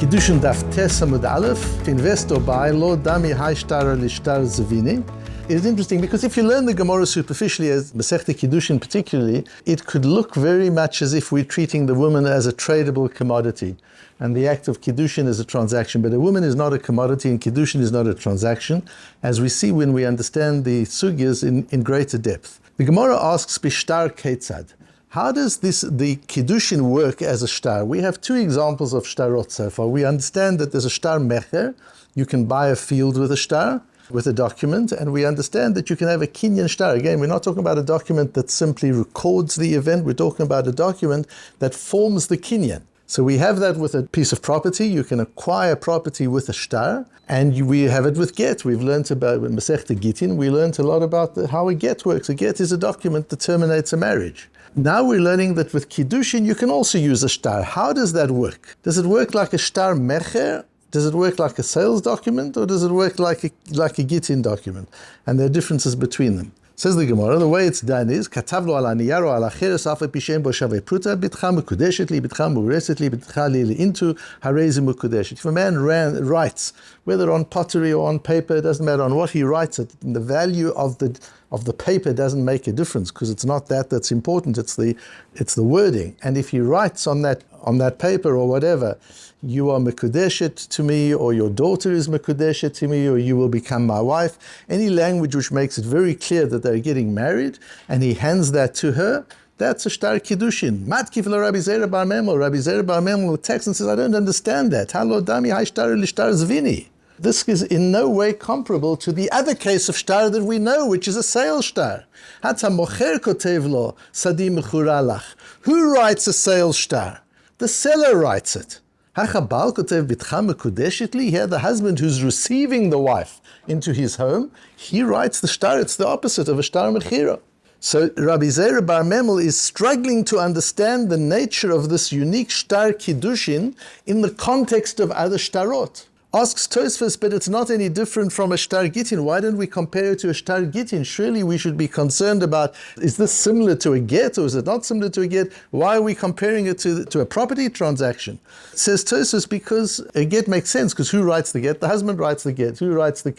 Kiddushin Daf Samud Aleph, invest or buy, lo dami hai shטרא לשטר זביני. It's interesting because if you learn the Gemara superficially, as Masechta Kiddushin particularly, it could look very much as if we're treating the woman as a tradable commodity. And the act of Kiddushin is a transaction. But a woman is not a commodity and Kiddushin is not a transaction, as we see when we understand the sugyas in greater depth. The Gemara asks, Bishtar Ketzad. How does the Kiddushin work as a shtar? We have two examples of shtarot so far. We understand that there's a shtar mecher. You can buy a field with a shtar, with a document, and we understand that you can have a kinyan shtar. Again, we're not talking about a document that simply records the event. We're talking about a document that forms the kinyan. So we have that with a piece of property. You can acquire property with a shtar, and we have it with get. We've learned about, with Masechta Gittin, we learned a lot about how a get works. A get is a document that terminates a marriage. Now we're learning that with Kiddushin, you can also use a shtar. How does that work? Does it work like a shtar mecher? Does it work like a sales document? Or does it work like a Gittin document? And there are differences between them. Says the Gemara, the way it's done is, כתב לו על הנייר או על החרס אף על פי שאין בו שווה פרוטה, בתך מקודשת לי, בתך מאורסת לי, בתך לי לאינטו, הרי זה מקודשת. If a man writes, whether on pottery or on paper, it doesn't matter on what he writes it, the value of the paper doesn't make a difference, because it's not that's important, it's the wording. And if he writes on that paper or whatever, you are mekudeshet to me, or your daughter is mekudeshet to me, or you will become my wife. Any language which makes it very clear that they're getting married, and he hands that to her, that's a shtar kiddushin. Matkif lo Rabbi Zera bar Memel. Rabbi Zera bar Memel texts and says, I don't understand that. Halo dami hai shטרא לשטר זביני. This is in no way comparable to the other case of shtar that we know, which is a sales shtar. Hata mocher kotev lo sadi mechura lach. Who writes a sales shtar? The seller writes it. Here the husband who's receiving the wife into his home, he writes the shtar. It's the opposite of a shtar mechira. So Rabbi Zera bar Memel is struggling to understand the nature of this unique shtar kiddushin in the context of other shtarot. Asks Tosfos, but it's not any different from a shtar gittin. Why don't we compare it to a shtar gittin? Surely we should be concerned about, is this similar to a get or is it not similar to a get? Why are we comparing it to a property transaction? Says Tosfos, because a get makes sense, because who writes the get? The husband writes the get. Who writes the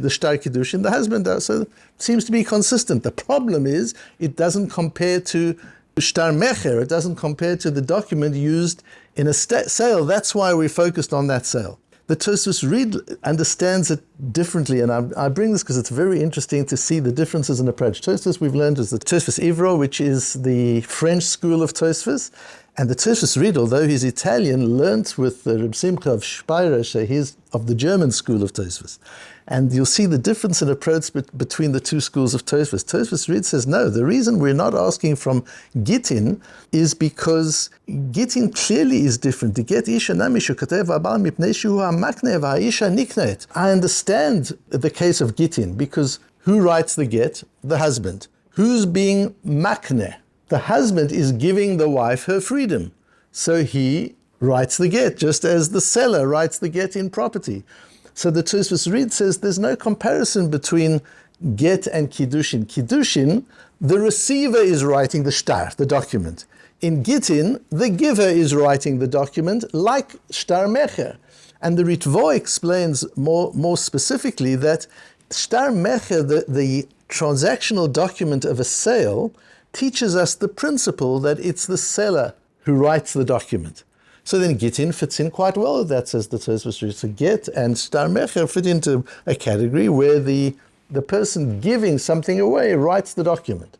shtar kiddushin? The husband does. So it seems to be consistent. The problem is it doesn't compare to shtar mecher. It doesn't compare to the document used in a sale. That's why we focused on that sale. The Tosfos Reed understands it differently, and I bring this because it's very interesting to see the differences in approach. Tosfos we've learned is the Tosfos Ivro, which is the French school of Tosfos, and the Tosfos Reed, although he's Italian, learnt with the Reb Simcha of Speyer, he's of the German school of Tosfos. And you'll see the difference in approach between the two schools of Tosfos. Tosfos Reed says, no, the reason we're not asking from Gittin is because Gittin clearly is different. The get isha namishu katev abal mipnei shu ha'makne v'ha'isha niknet. I understand the case of Gittin because who writes the get? The husband. Who's being makne? The husband is giving the wife her freedom. So he writes the get, just as the seller writes the get in property. So the Tosfos Reed says there's no comparison between get and Kiddushin. Kiddushin, the receiver is writing the shtar, the document. In Gittin, the giver is writing the document like shtar mecher. And the Ritvo explains more specifically that shtar mecher, the transactional document of a sale, teaches us the principle that it's the seller who writes the document. So then Gittin fits in quite well with that, says the Tosfos Reed. So get and shtar mecher fit into a category where the person giving something away writes the document.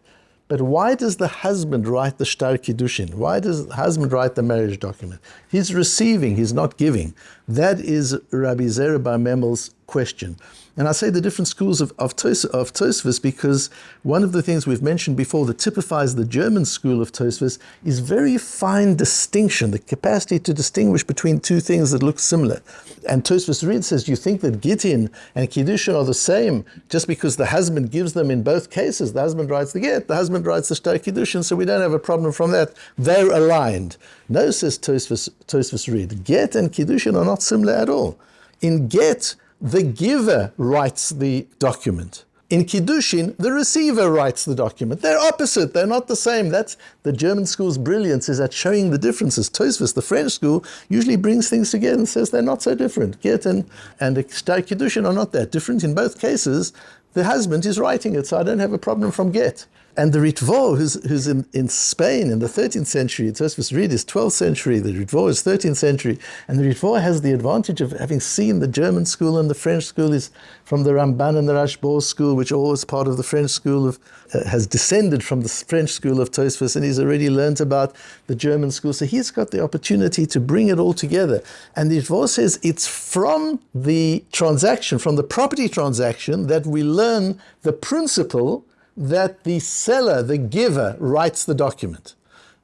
But why does the husband write the shtar kiddushin? Why does the husband write the marriage document? He's receiving, he's not giving. That is Rabbi Zera bar Memel's question. And I say the different schools of Tosfos because one of the things we've mentioned before that typifies the German school of Tosfos is very fine distinction, the capacity to distinguish between two things that look similar. And Tosfos Reed says, you think that Gittin and Kiddushin are the same just because the husband gives them in both cases. The husband writes the get, the husband writes the shtar Kiddushin, so we don't have a problem from that. They're aligned. No, says Tosfos Reed, get and Kiddushin are not similar at all. In get, the giver writes the document. In Kiddushin, the receiver writes the document. They're opposite. They're not the same. That's the German school's brilliance, is at showing the differences. Tosfos, the French school, usually brings things together and says they're not so different. Get and the shtar Kiddushin are not that different. In both cases, the husband is writing it, so I don't have a problem from get. And the Ritvo, who's in Spain in the 13th century, Tosfos read is 12th century, the Ritvo is 13th century, and the Ritvo has the advantage of having seen the German school and the French school is from the Ramban and the Rashba school, which all is part of the French school of, has descended from the French school of Tosfos, and he's already learnt about the German school. So he's got the opportunity to bring it all together. And the Ritvo says it's from the transaction, from the property transaction, that we learn the principle that the seller, the giver, writes the document.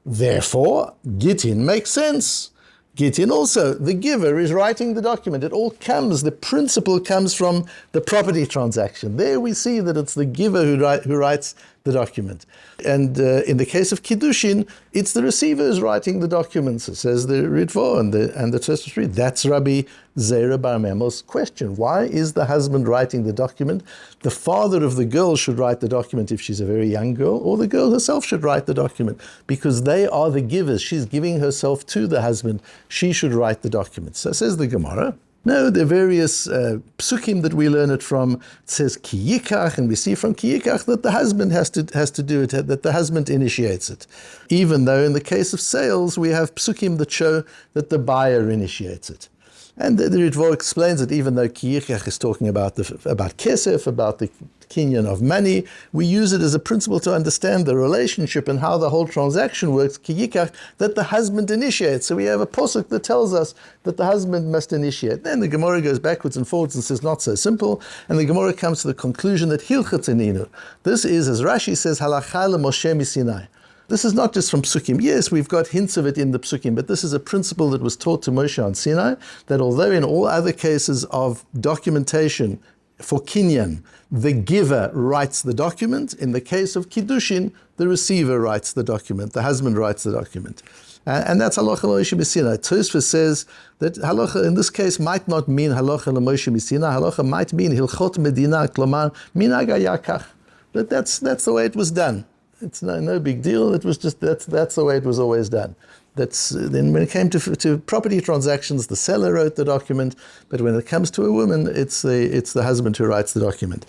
Therefore, Gittin makes sense. Gittin also, the giver is writing the document. It all comes, the principle comes from the property transaction. There we see that it's the giver who writes the document. And in the case of Kiddushin, it's the receiver who's writing the documents. It says the Ritvo and the Tosfos read. That's Rabbi Zera bar Memel's question. Why is the husband writing the document? The father of the girl should write the document if she's a very young girl, or the girl herself should write the document, because they are the givers. She's giving herself to the husband. She should write the document. So says the Gemara. No, the various psukim that we learn it from, it says ki yikach, and we see from ki yikach that the husband has to do it, that the husband initiates it. Even though in the case of sales, we have psukim that show that the buyer initiates it. And the Ritvo explains that even though ki yikach is talking about kesef, about the kinyan of money, we use it as a principle to understand the relationship and how the whole transaction works, ki yikach, that the husband initiates. So we have a posuk that tells us that the husband must initiate. Then the Gemara goes backwards and forwards and says not so simple, and the Gemara comes to the conclusion that hilchatzeninu. This is, as Rashi says, halacha leMoshe miSinai. This is not just from Psukim. Yes, we've got hints of it in the Psukim, but this is a principle that was taught to Moshe on Sinai, that although in all other cases of documentation for Kinyan, the giver writes the document, in the case of Kiddushin, the receiver writes the document, the husband writes the document. And that's halacha l'Moshe miSinai. Tosfos says that halacha in this case might not mean halacha l'Moshe miSinai. Halacha might mean hilchot medina, klomar minhag hayakach. But that's the way it was done. It's no big deal. It was just that's the way it was always done. Then when it came to property transactions, the seller wrote the document, but when it comes to a woman, it's the husband who writes the document.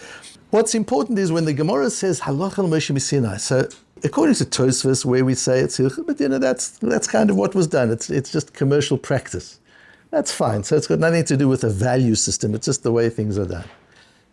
What's important is when the Gemara says halacha l'Moshe miSinai. So according to Tosfos, where we say it's hilchot, but that's kind of what was done. It's just commercial practice. That's fine. So it's got nothing to do with a value system. It's just the way things are done.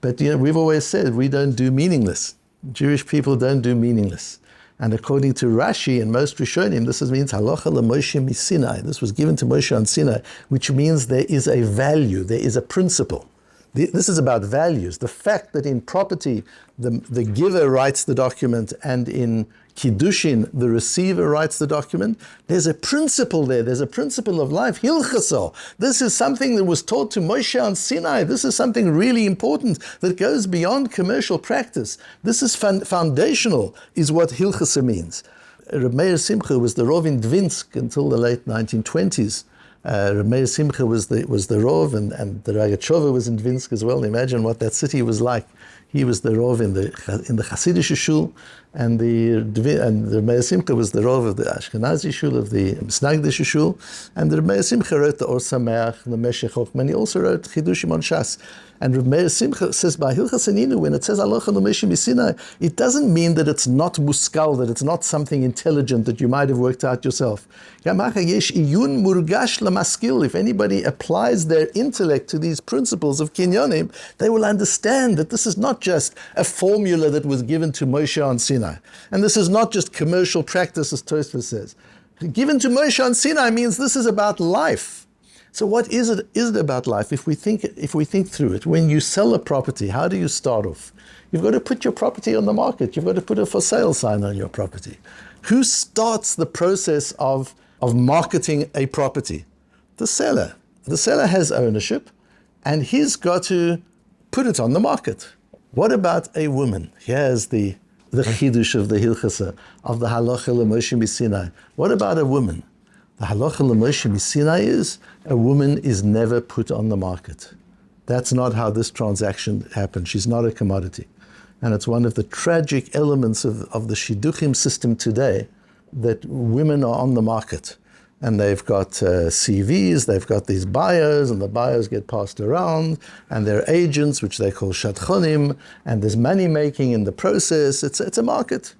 But we've always said we don't do meaningless. Jewish people don't do meaningless. And according to Rashi and most Rishonim, this means halacha l'Moshe miSinai. This was given to Moshe on Sinai, which means there is a value, there is a principle. This is about values. The fact that in property, the giver writes the document, and in Kiddushin, the receiver writes the document, there's a principle there. There's a principle of life. Hilchasol. This is something that was taught to Moshe on Sinai. This is something really important that goes beyond commercial practice. This is foundational, is what Hilchasa means. Reb Meir Simcha was the Rov in Dvinsk until the late 1920s. Reb Meir Simcha was the Rov, and the Ragachova was in Dvinsk as well. Imagine what that city was like. He was the Rov in the Hasidic shul, and the Meir Simcha was the Rov of the Ashkenazi shul, of the Misnagdish shul, and the Meir Simcha wrote the Or Sameach, the Meshech Chochmah, and he also wrote Chidushim on Shas. And Reb Meir Simcha says, by Hilchas Haninu, when it says halacha l'Moshe miSinai, it doesn't mean that it's not muskal, that it's not something intelligent that you might have worked out yourself. If anybody applies their intellect to these principles of kinyonim, they will understand that this is not just a formula that was given to Moshe on Sinai. And this is not just commercial practice, as Tosfos says. Given to Moshe on Sinai means this is about life. So what is it about life? If we think through it, when you sell a property, how do you start off? You've got to put your property on the market. You've got to put a for sale sign on your property. Who starts the process of marketing a property? The seller. The seller has ownership, and he's got to put it on the market. What about a woman? Here's the chidush of the hilchasa, of the halacha l'Moshe miSinai. What about a woman? The halacha l'Moshe miSinai is a woman is never put on the market. That's not how this transaction happened. She's not a commodity. And it's one of the tragic elements of the shidduchim system today, that women are on the market. And they've got CVs, they've got these bios, and the bios get passed around, and they're agents, which they call shatchonim, and there's money making in the process. It's a market.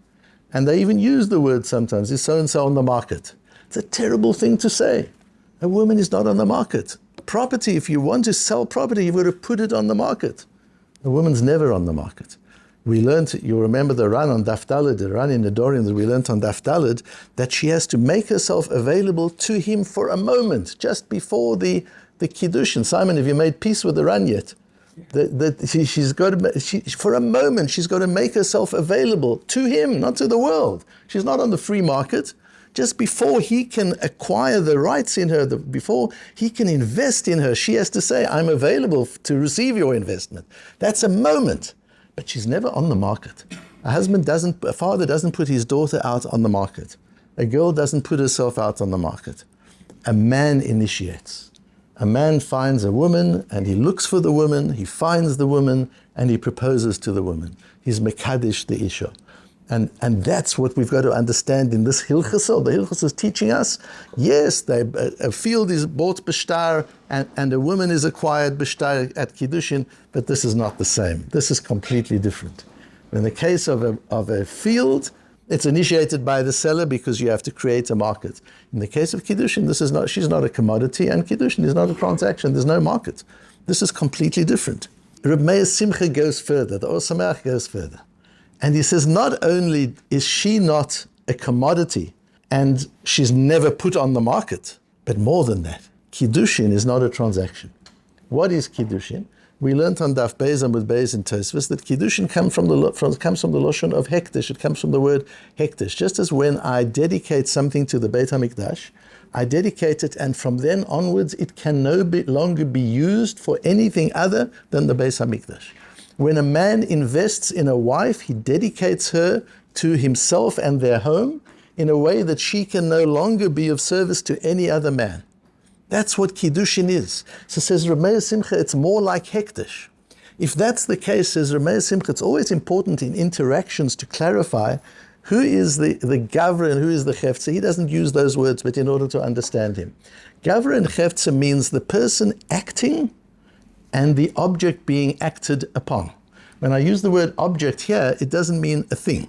And they even use the word sometimes, is so-and-so on the market. It's a terrible thing to say. A woman is not on the market. Property, if you want to sell property, you've got to put it on the market. A woman's never on the market. We learned, you remember the run on Daf Daled, the run in Nedorim that we learned on Daf Daled, that she has to make herself available to him for a moment, just before the Kiddushin. Simon, have you made peace with the run yet? She's got to, for a moment, she's got to make herself available to him, not to the world. She's not on the free market. Just before he can acquire the rights in her, before he can invest in her, she has to say, I'm available to receive your investment. That's a moment. But she's never on the market. A father doesn't put his daughter out on the market. A girl doesn't put herself out on the market. A man initiates. A man finds a woman, and he looks for the woman, he finds the woman, and he proposes to the woman. He's mekadesh the isha. And that's what we've got to understand in this hilchos. The hilchos is teaching us, yes, a field is bought b'shtar, and a woman is acquired b'shtar at Kiddushin, but this is not the same. This is completely different. In the case of a field, it's initiated by the seller because you have to create a market. In the case of Kiddushin, she's not a commodity, and Kiddushin is not a transaction. There's no market. This is completely different. Reb Meir Simcha goes further. The Or Sameach goes further. And he says, not only is she not a commodity and she's never put on the market, but more than that, Kiddushin is not a transaction. What is Kiddushin? We learned on Daf Beis Amud Beis in Tosfos that Kiddushin comes from the Lashon of Hekdesh. It comes from the word Hekdesh. Just as when I dedicate something to the Beit HaMikdash, I dedicate it, and from then onwards it can no longer be used for anything other than the Beit HaMikdash. When a man invests in a wife, he dedicates her to himself and their home in a way that she can no longer be of service to any other man. That's what Kiddushin is. So says Reb Meir Simcha, it's more like Hekdesh. If that's the case, says Reb Meir Simcha, it's always important in interactions to clarify who is the Gavra and who is the Chefza. He doesn't use those words, but in order to understand him. Gavra and Chefza means the person acting and the object being acted upon. When I use the word object here, it doesn't mean a thing,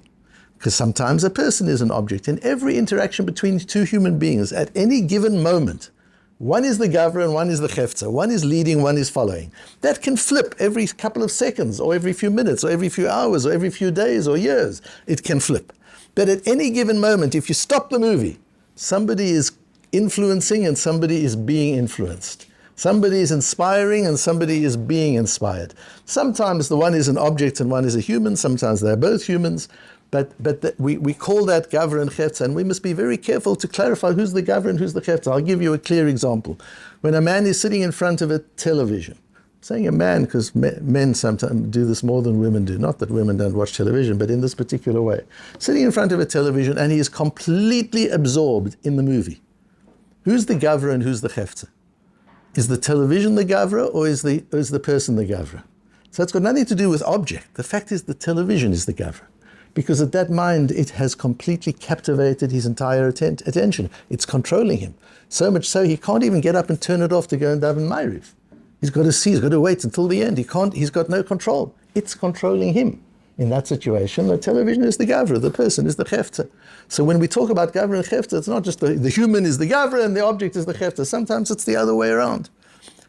because sometimes a person is an object. In every interaction between two human beings, at any given moment, one is the Gavra and one is the Chefza. One is leading, one is following. That can flip every couple of seconds, or every few minutes, or every few hours, or every few days, or years. It can flip. But at any given moment, if you stop the movie, somebody is influencing and somebody is being influenced. Somebody is inspiring and somebody is being inspired. Sometimes the one is an object and one is a human. Sometimes they're both humans. But we call that Gavra and Chefza, and we must be very careful to clarify who's the Gavra and who's the Chefza. I'll give you a clear example. When a man is sitting in front of a television, I'm saying a man because men sometimes do this more than women do. Not that women don't watch television, but in this particular way. Sitting in front of a television and he is completely absorbed in the movie. Who's the Gavra and who's the Chefza? Is the television the Gavra or is the person the Gavra? So it's got nothing to do with object. The fact is the television is the Gavra. Because at that mind, it has completely captivated his entire attention. It's controlling him. So much so, he can't even get up and turn it off to go and daven Ma'ariv. He's got to see, he's got to wait until the end. He's got no control. It's controlling him. In that situation, the television is the Gavra, the person is the Chefza. So when we talk about Gavra and Chefza, it's not just the human is the Gavra and the object is the Chefza. Sometimes it's the other way around.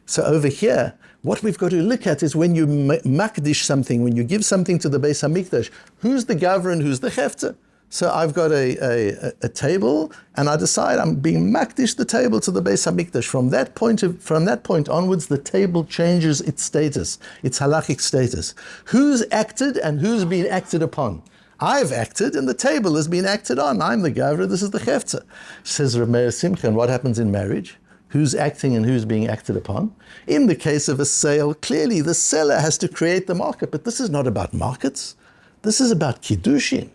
So over here, what we've got to look at is when you makdish something, when you give something to the Beis HaMikdash, who's the Gavra and who's the Chefza? So I've got a table, and I decide I'm being makdish the table to the Beis HaMikdash. From that point onwards, the table changes its status, its halachic status. Who's acted and who's been acted upon? I've acted, and the table has been acted on. I'm the Gavra, this is the Chefza. Says Reb Meir Simcha, and what happens in marriage? Who's acting and who's being acted upon? In the case of a sale, clearly the seller has to create the market, but this is not about markets. This is about Kiddushin.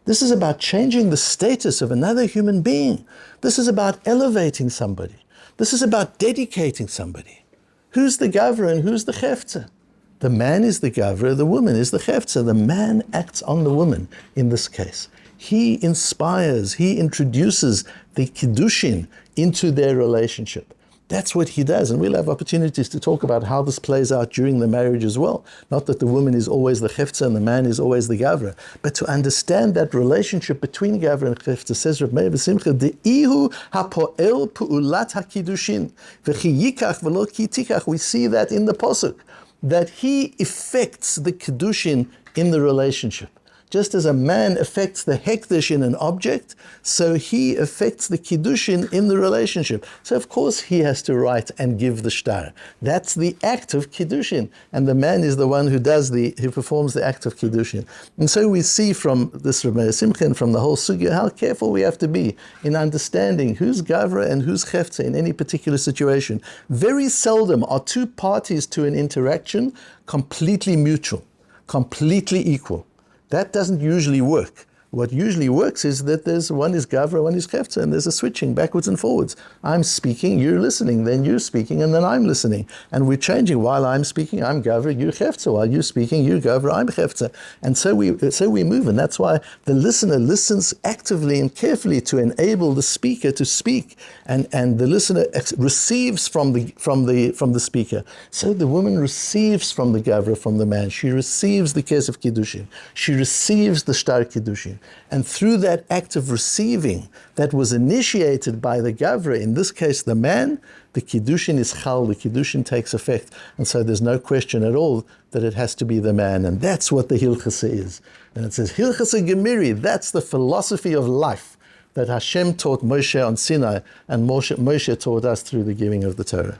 This is about changing the status of another human being. This is about elevating somebody. This is about dedicating somebody. Who's the Gavra and who's the Chefza? The man is the gavra, the woman is the chefza. The man acts on the woman in this case. He inspires, he introduces the kiddushin into their relationship. That's what he does, and we'll have opportunities to talk about how this plays out during the marriage as well. Not that the woman is always the chefza and the man is always the gavra, but to understand that relationship between gavra and chefza. Says Rabbi Meir Simcha, "De'ihu hapoel pu'ulat hakiddushin v'chi yikach v'lo ki tikach." We see that in the pasuk, that he effects the kiddushin in the relationship. Just as a man affects the hekdesh in an object, so he affects the kiddushin in the relationship. So of course he has to write and give the shtar. That's the act of kiddushin, and the man is the one who performs the act of kiddushin. And so we see from this Rabbi Simcha and from the whole sugya how careful we have to be in understanding who's gavra and who's chefza in any particular situation. Very seldom are two parties to an interaction completely mutual, completely equal. That doesn't usually work. What usually works is that one is gavra, one is chefza, and there's a switching backwards and forwards. I'm speaking, you're listening, then you're speaking, and then I'm listening. And we're changing. While I'm speaking, I'm gavra, you're chefza. While you're speaking, you're gavra, I'm chefza. And so we move, and that's why the listener listens actively and carefully to enable the speaker to speak, and the listener receives from the speaker. So the woman receives from the gavra, from the man. She receives the case of kiddushin. She receives the shtar kiddushin. And through that act of receiving that was initiated by the gavra, in this case the man, the kiddushin is chal, the kiddushin takes effect. And so there's no question at all that it has to be the man. And that's what the hilchasa is. And it says, hilchasa gemiri, that's the philosophy of life that Hashem taught Moshe on Sinai, and Moshe taught us through the giving of the Torah.